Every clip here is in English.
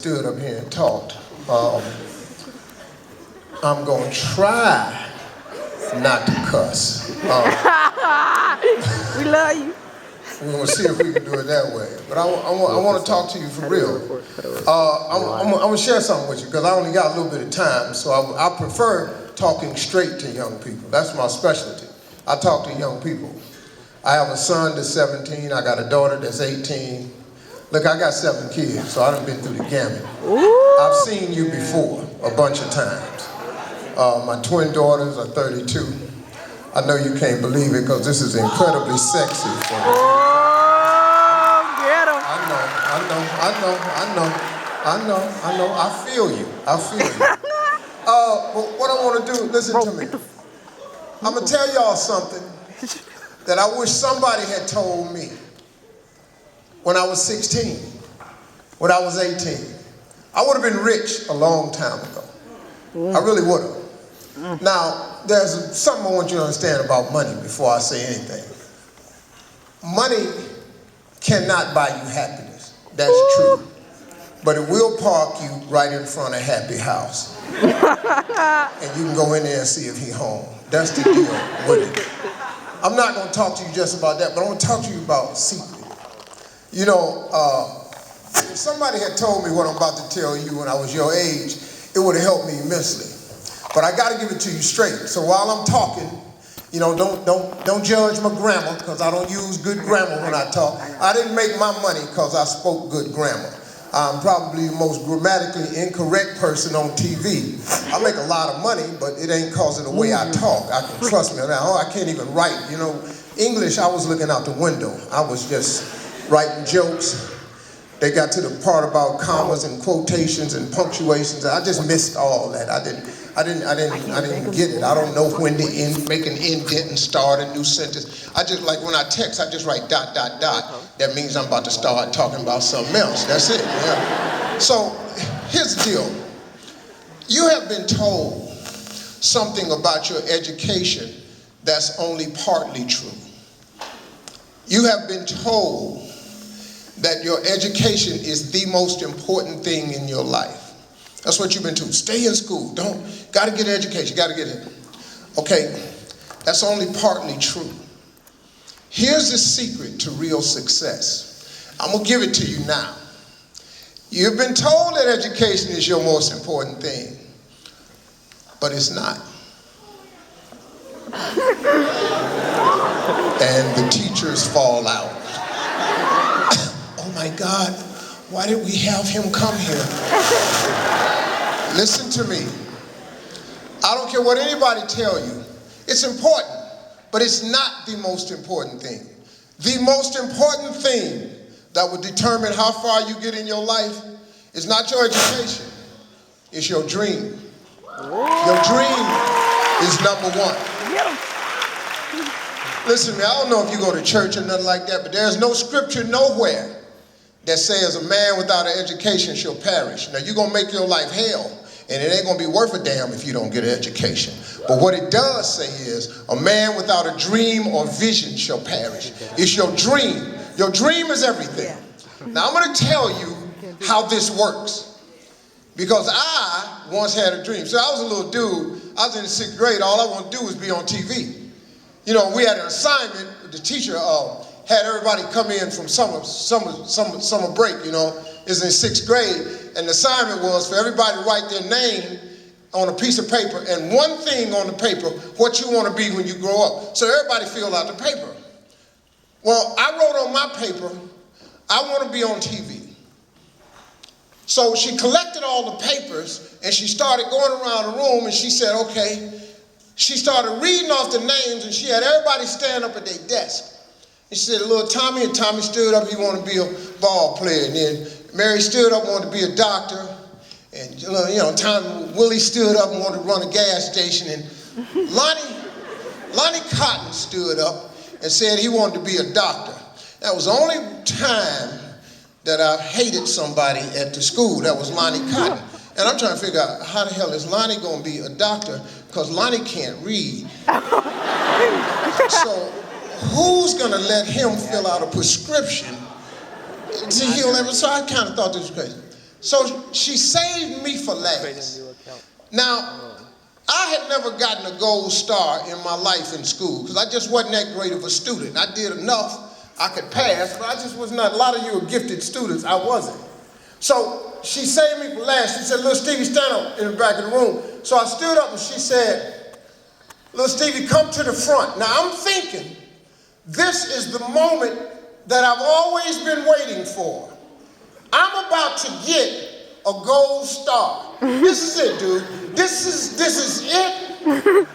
Stood up here and talked. I'm going to try not to cuss. We love you. We're going to see if we can do it that way. But I want to talk to you for real. I'm going to share something with you because I only got a little bit of time. So I prefer talking straight to young people. That's my specialty. I talk to young people. I have a son that's 17. I got a daughter that's 18. Look, I got 7 kids, so I done been through the gamut. I've seen you before a bunch of times. My twin daughters are 32. I know you can't believe it because this is incredibly sexy for me. Oh, get him. I know. I feel you. But what I want to do, listen to me. I'm going to tell y'all something that I wish somebody had told me. When I was 16, when I was 18, I would have been rich a long time ago. I really would have. Now, there's something I want you to understand about money before I say anything. Money cannot buy you happiness. That's true. But it will park you right in front of Happy House. And you can go in there and see if he's home. That's the deal with it. I'm not going to talk to you just about that, but I want to talk to you about secret. You know, if somebody had told me what I'm about to tell you when I was your age, it would have helped me immensely. But I got to give it to you straight. So while I'm talking, you know, don't judge my grammar because I don't use good grammar when I talk. I didn't make my money because I spoke good grammar. I'm probably the most grammatically incorrect person on TV. I make a lot of money, but it ain't because of the way I talk. I can trust me now. Oh, I can't even write. You know, English, I was looking out the window. I was just writing jokes. They got to the part about commas and quotations and punctuations. I just missed all that. I didn't get it. I don't know when to make an indent and start a new sentence. I just, like when I text, I just write ... That means I'm about to start talking about something else. That's it. Yeah. So here's the deal. You have been told something about your education that's only partly true. You have been told that your education is the most important thing in your life. That's what you've been told. Stay in school. Gotta get an education, gotta get it. Okay, that's only partly true. Here's the secret to real success. I'm gonna give it to you now. You've been told that education is your most important thing, but it's not. And the teachers fall out. Oh my God, why did we have him come here? Listen to me. I don't care what anybody tell you. It's important, but it's not the most important thing. The most important thing that would determine how far you get in your life is not your education, it's your dream. Your dream is number one. Listen to me, I don't know if you go to church or nothing like that, but there's no scripture nowhere that says a man without an education shall perish. Now, you're going to make your life hell, and it ain't going to be worth a damn if you don't get an education. But what it does say is a man without a dream or vision shall perish. It's your dream. Your dream is everything. Now, I'm going to tell you how this works, because I once had a dream. So I was a little dude. I was in the 6th grade. All I wanted to do was be on TV. You know, we had an assignment. The teacher had everybody come in from summer break, you know. It's in 6th grade, and the assignment was for everybody to write their name on a piece of paper and one thing on the paper, what you want to be when you grow up. So everybody filled out the paper. Well, I wrote on my paper, I want to be on TV. So she collected all the papers, and she started going around the room, and she said, okay. She started reading off the names, and she had everybody stand up at their desk. And she said, little Tommy, and Tommy stood up, he wanted to be a ball player. And then Mary stood up, wanted to be a doctor. And Willie stood up and wanted to run a gas station. And Lonnie Cotton stood up and said he wanted to be a doctor. That was the only time that I hated somebody at the school. That was Lonnie Cotton. And I'm trying to figure out how the hell is Lonnie going to be a doctor, because Lonnie can't read. So who's going to let him fill out a prescription to heal everything? So I kind of thought this was crazy. So she saved me for last. Now, I had never gotten a gold star in my life in school because I just wasn't that great of a student. I did enough, I could pass, but I just was not. A lot of you are gifted students, I wasn't. So she saved me for last. She said, little Stevie, stand up in the back of the room. So I stood up and she said, little Stevie, come to the front. Now I'm thinking, this is the moment that I've always been waiting for. I'm about to get a gold star. This is it, dude. This is it.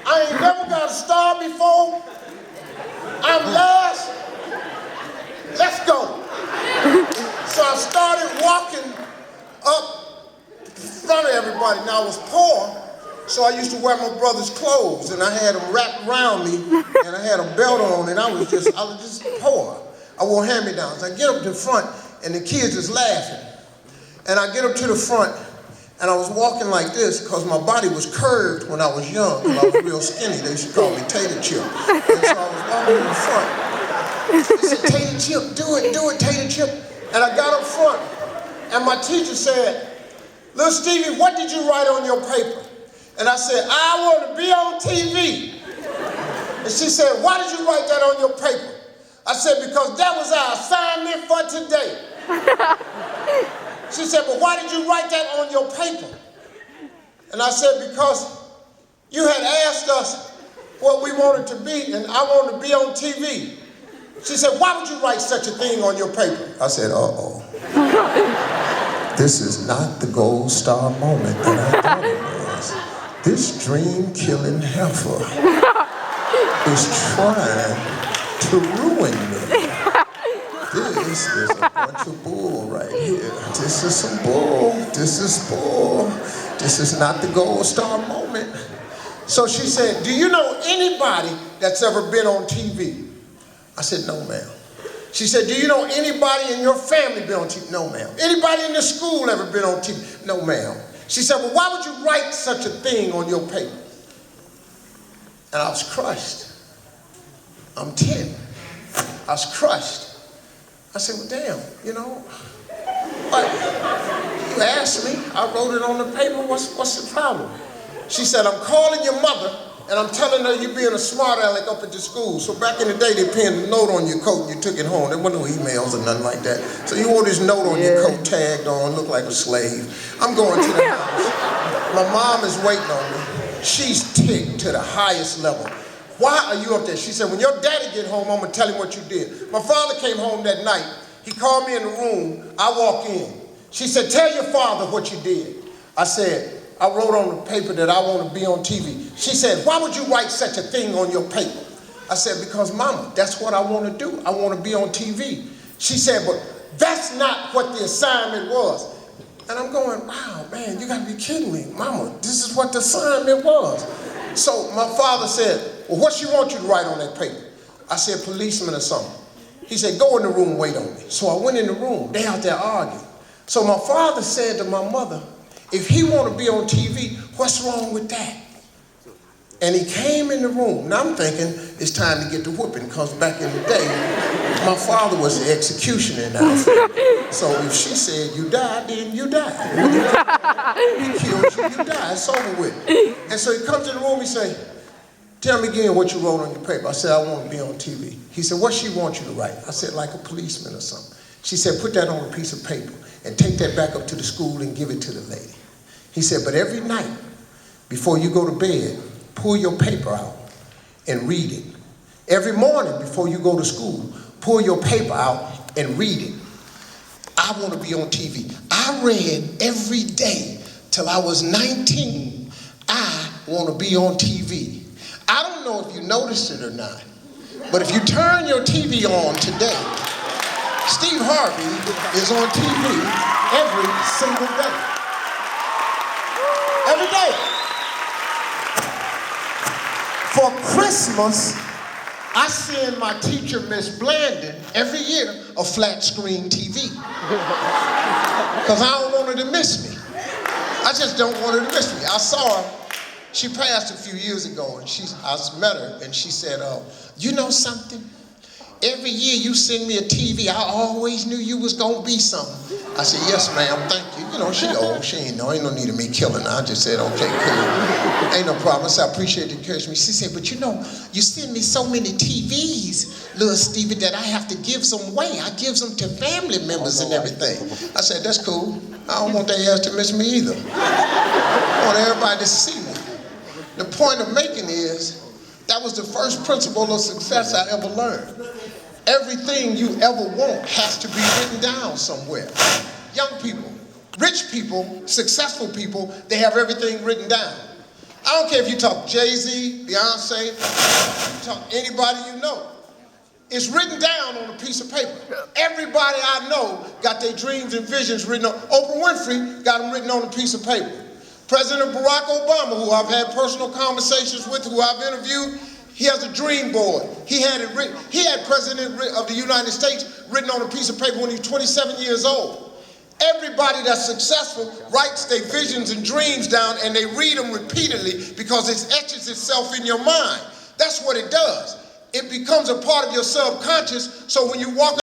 I ain't never got a star before. I'm last. Let's go. So I started walking up in front of everybody. Now I was poor, so I used to wear my brother's clothes, and I had them wrapped around me, and I had a belt on, and I was just poor. I wore hand-me-downs. I get up to the front, and the kids is laughing. And I get up to the front, and I was walking like this because my body was curved when I was young, because I was real skinny. They used to call me Tater Chip. And so I was walking in the front. They said, Tater Chip, do it, Tater Chip. And I got up front, and my teacher said, little Stevie, what did you write on your paper? And I said, I want to be on TV. And she said, why did you write that on your paper? I said, because that was our assignment for today. She said, but why did you write that on your paper? And I said, because you had asked us what we wanted to be, and I wanted to be on TV. She said, why would you write such a thing on your paper? I said, uh-oh. This is not the gold star moment that I thought it was. This dream-killing heifer is trying to ruin me. This is a bunch of bull right here. This is some bull. This is bull. This is not the gold star moment. So she said, do you know anybody that's ever been on TV? I said, no, ma'am. She said, do you know anybody in your family been on TV? No, ma'am. Anybody in the school ever been on TV? No, ma'am. She said, well, why would you write such a thing on your paper? And I was crushed. I'm 10. I was crushed. I said, well, damn, you know, but you asked me, I wrote it on the paper, what's the problem? She said, I'm calling your mother, and I'm telling her you're being a smart aleck up at the school. So back in the day, they pinned a note on your coat and you took it home. There weren't no emails or nothing like that. So you wore this note on your coat, tagged on, looked like a slave. I'm going to the house. My mom is waiting on me. She's ticked to the highest level. Why are you up there? She said, when your daddy get home, I'm gonna tell him what you did. My father came home that night. He called me in the room. I walk in. She said, tell your father what you did. I said, I wrote on the paper that I want to be on TV. She said, why would you write such a thing on your paper? I said, because mama, that's what I want to do. I want to be on TV. She said, but that's not what the assignment was. And I'm going, wow, man, you gotta be kidding me. Mama, this is what the assignment was. So my father said, well, what she want you to write on that paper? I said, policeman or something. He said, go in the room, wait on me. So I went in the room, they out there arguing. So my father said to my mother, if he want to be on TV, what's wrong with that? And he came in the room. Now I'm thinking it's time to get the whooping, because back in the day, my father was the executioner in our family. So if she said you die, then you die. He kills you, you die. It's over with. And so he comes in the room, he say, tell me again what you wrote on your paper. I said, I want to be on TV. He said, what she want you to write? I said, like a policeman or something. She said, put that on a piece of paper and take that back up to the school and give it to the lady. He said, but every night before you go to bed, pull your paper out and read it. Every morning before you go to school, pull your paper out and read it. I want to be on TV. I read every day till I was 19. I want to be on TV. I don't know if you noticed it or not, but if you turn your TV on today, Steve Harvey is on TV every single day. Every day. For Christmas, I send my teacher, Miss Blandon, every year a flat screen TV. Because I don't want her to miss me. I just don't want her to miss me. I saw her. She passed a few years ago, and I met her, and she said, you know something? Every year you send me a TV, I always knew you was gonna be something. I said, yes, ma'am, thank you. You know, she old, she ain't no need of me killing her. I just said, okay, cool. Ain't no problem. I said, I appreciate the encouragement. She said, but you know, you send me so many TVs, little Stevie, that I have to give some away. I give them to family members and everything. I said, that's cool. I don't want their ass to miss me either. I want everybody to see me. The point of making is, that was the first principle of success I ever learned. Everything you ever want has to be written down somewhere. Young people, rich people, successful people, they have everything written down. I don't care if you talk Jay-Z, Beyonce, you talk anybody you know. It's written down on a piece of paper. Everybody I know got their dreams and visions written on. Oprah Winfrey got them written on a piece of paper. President Barack Obama, who I've had personal conversations with, who I've interviewed, he has a dream board. He had it written. He had President of the United States written on a piece of paper when he was 27 years old. Everybody that's successful writes their visions and dreams down, and they read them repeatedly because it etches itself in your mind. That's what it does. It becomes a part of your subconscious, so when you walk